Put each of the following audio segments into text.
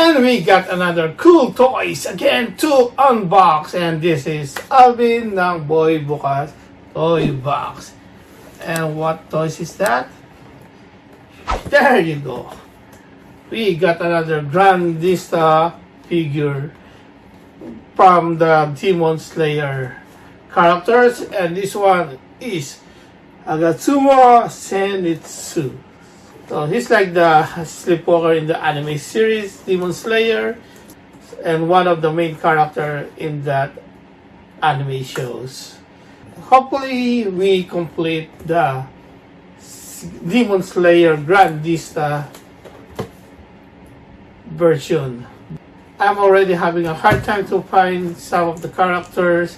And we got another cool toys again to unbox. And this is Alvin ng Boy Bukas Toy Box. And what toys is that? There you go. We got another Grandista figure from the Demon Slayer characters. And this one is Agatsuma Zenitsu. So he's like the sleepwalker in the anime series Demon Slayer and one of the main character in that anime shows. Hopefully we complete the Demon Slayer Grandista version. I'm already having a hard time to find some of the characters,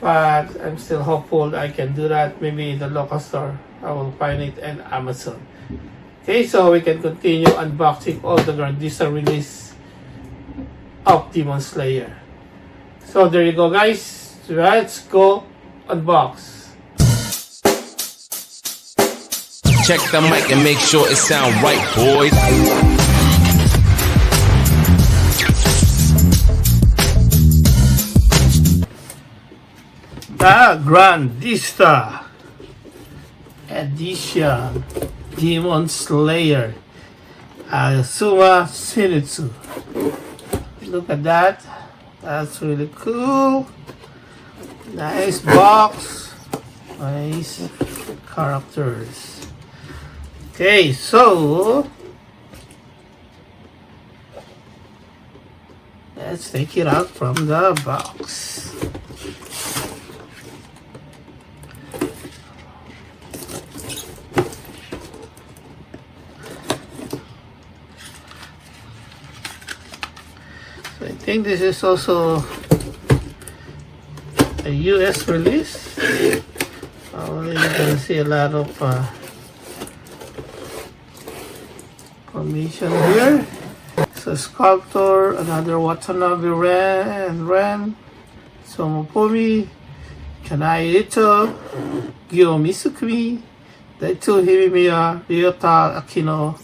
but I'm still hopeful I can do that. Maybe in the local store I will find it, and Amazon. Okay, so we can continue unboxing all the Grandista release of Demon Slayer. So there you go, guys. Let's go unbox. Check the mic and make sure it sound right, boys. The Grandista Edition Demon Slayer Agatsuma Zenitsu. Look at that. That's really cool. Nice box. Nice characters. Okay, so let's take it out from the box. I think this is also a US release. Probably you can see a lot of information here. So sculptor, another Watanabe Ren, Somopumi, Kanai Ito, Gyo Misukumi, Daito Himimiya, Ryota Akino,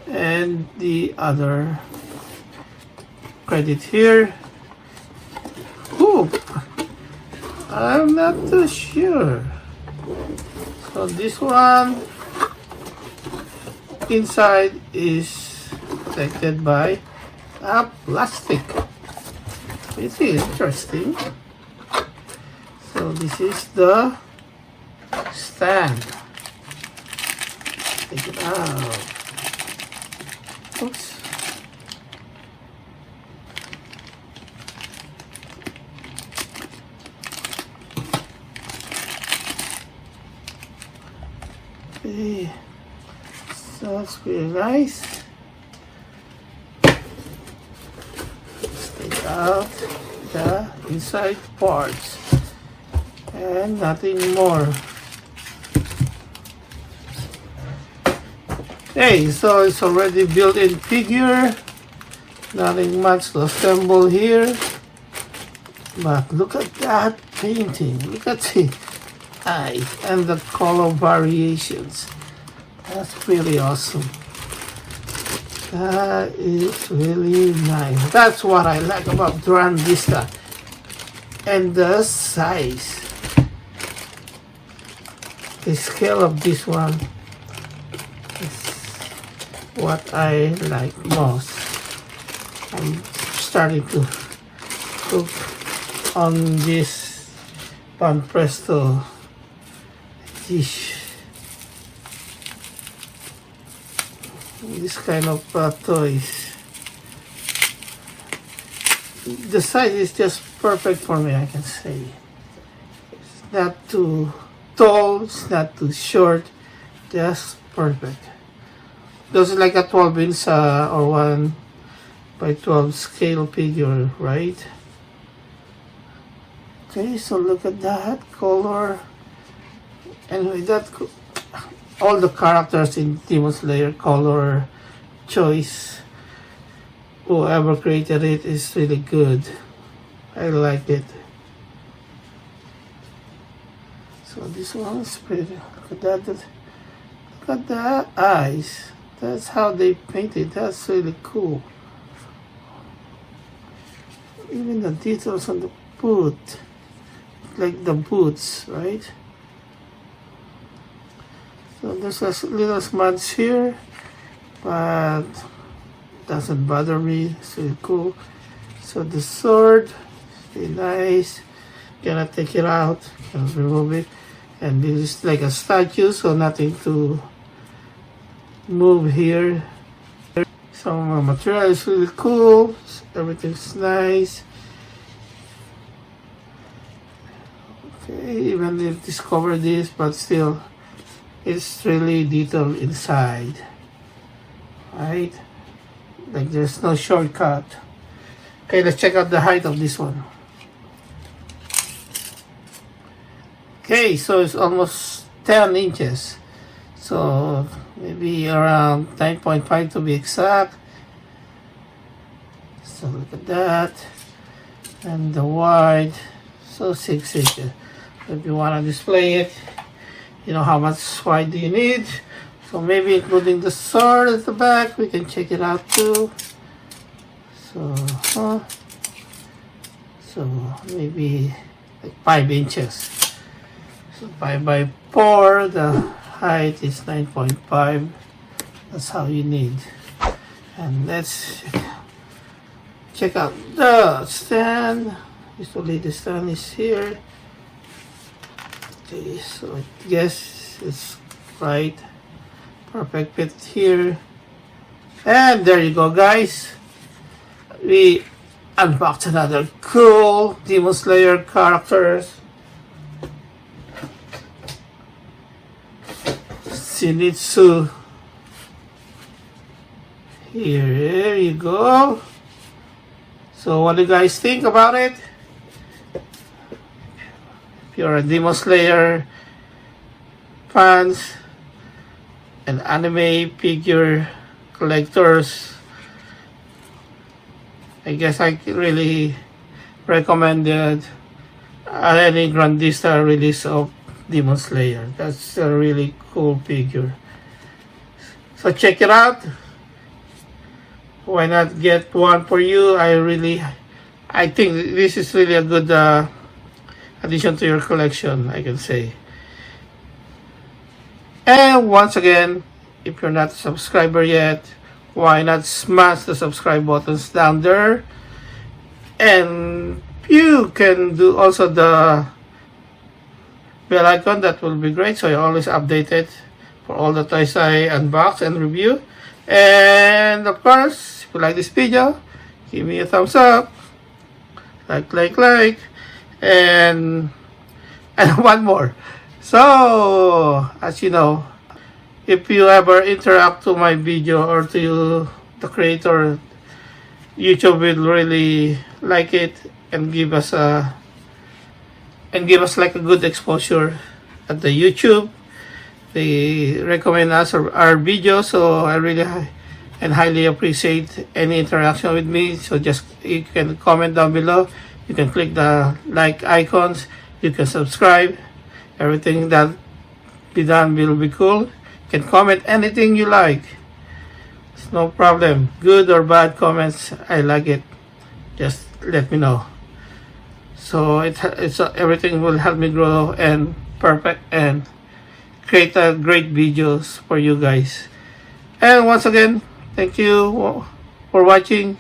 and the other credit here. Ooh, I'm not too sure. So this one inside is protected by a plastic. It is interesting. So this is the stand. Take it out. Oops. Okay. So that's pretty nice. Let's take out the inside parts and nothing more. Okay, so it's already built-in figure. Nothing much to assemble here. But look at that painting. Look at the eyes and the color variations. That's really awesome. That is really nice. That's what I like about Grandista. And the size. The scale of this one is what I like most. I'm starting to cook on this Banpresto dish. This kind of toys. The size is just perfect for me, I can say. It's not too tall, it's not too short, just perfect. This is like a 12-inch or 1 by 12 scale figure, right? Okay, so look at that color. Anyway, that all the characters in Demon Slayer color choice, whoever created it is really good. I like it. So this one is pretty. Look at that. Look at the eyes. That's how they painted. That's really cool. Even the details on the boot, like the boots, right? So there's a little smudge here, but doesn't bother me. It's really cool. So the sword, really nice. Gonna take it out, gonna remove it, and this is like a statue, so nothing to move here. Some material is really cool. Everything's nice. Okay, even if discovered this, but still, it's really detailed inside, right? Like there's no shortcut. Okay, let's check out the height of this one. Okay, so it's almost 10 inches. So maybe around 9.5 to be exact. So look at that. And the wide, so 6 inches. If you want to display it, you know how much wide do you need. So maybe including the sword at the back, we can check it out too. So, so maybe like 5 inches. So 5 by 4, the height is 9.5. That's how you need. And let's check out the stand. Usually the stand is here. Okay, so I guess it's right. Perfect fit here. And there you go, guys. We unboxed another cool Demon Slayer characters. Zenitsu. Here you go. So what do you guys think about it? If you're a Demon Slayer fans and anime figure collectors, I guess I really recommended any Grandista release of Demon Slayer. That's a really cool figure. So check it out. Why not get one for you? I think this is really a good addition to your collection, I can say. And once again, if you're not a subscriber yet, why not smash the subscribe buttons down there? And you can do also the bell icon. That will be great, so you're always updated for all the toys I unbox and review. And of course, if you like this video, give me a thumbs up, like, and one more. So as you know, if you ever interact to my video or to you, the creator, YouTube will really like it and give us like a good exposure at the YouTube. They recommend us our videos, so I really and highly appreciate any interaction with me. So just you can comment down below, you can click the like icons, you can subscribe. Everything that be done will be cool. You can comment anything you like. It's no problem. Good or bad comments, I like it. Just let me know. So it's everything will help me grow and perfect and create a great videos for you guys. And once again, thank you for watching.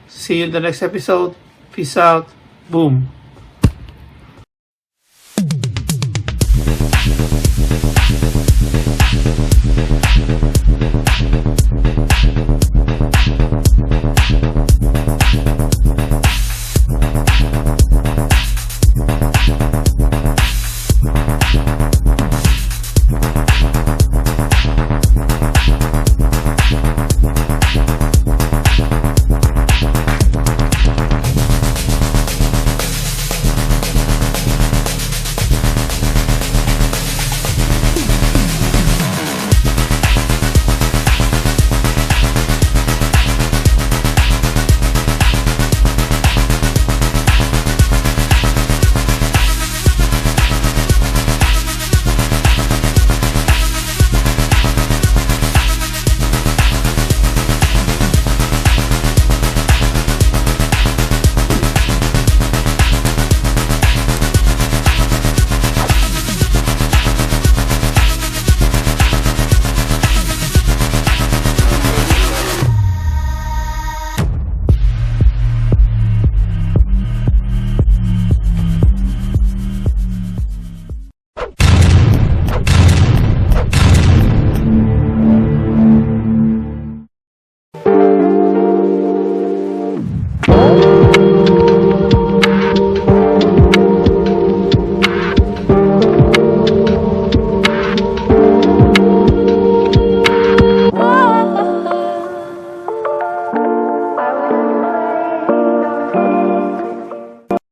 See you in the next episode. Peace out. Boom.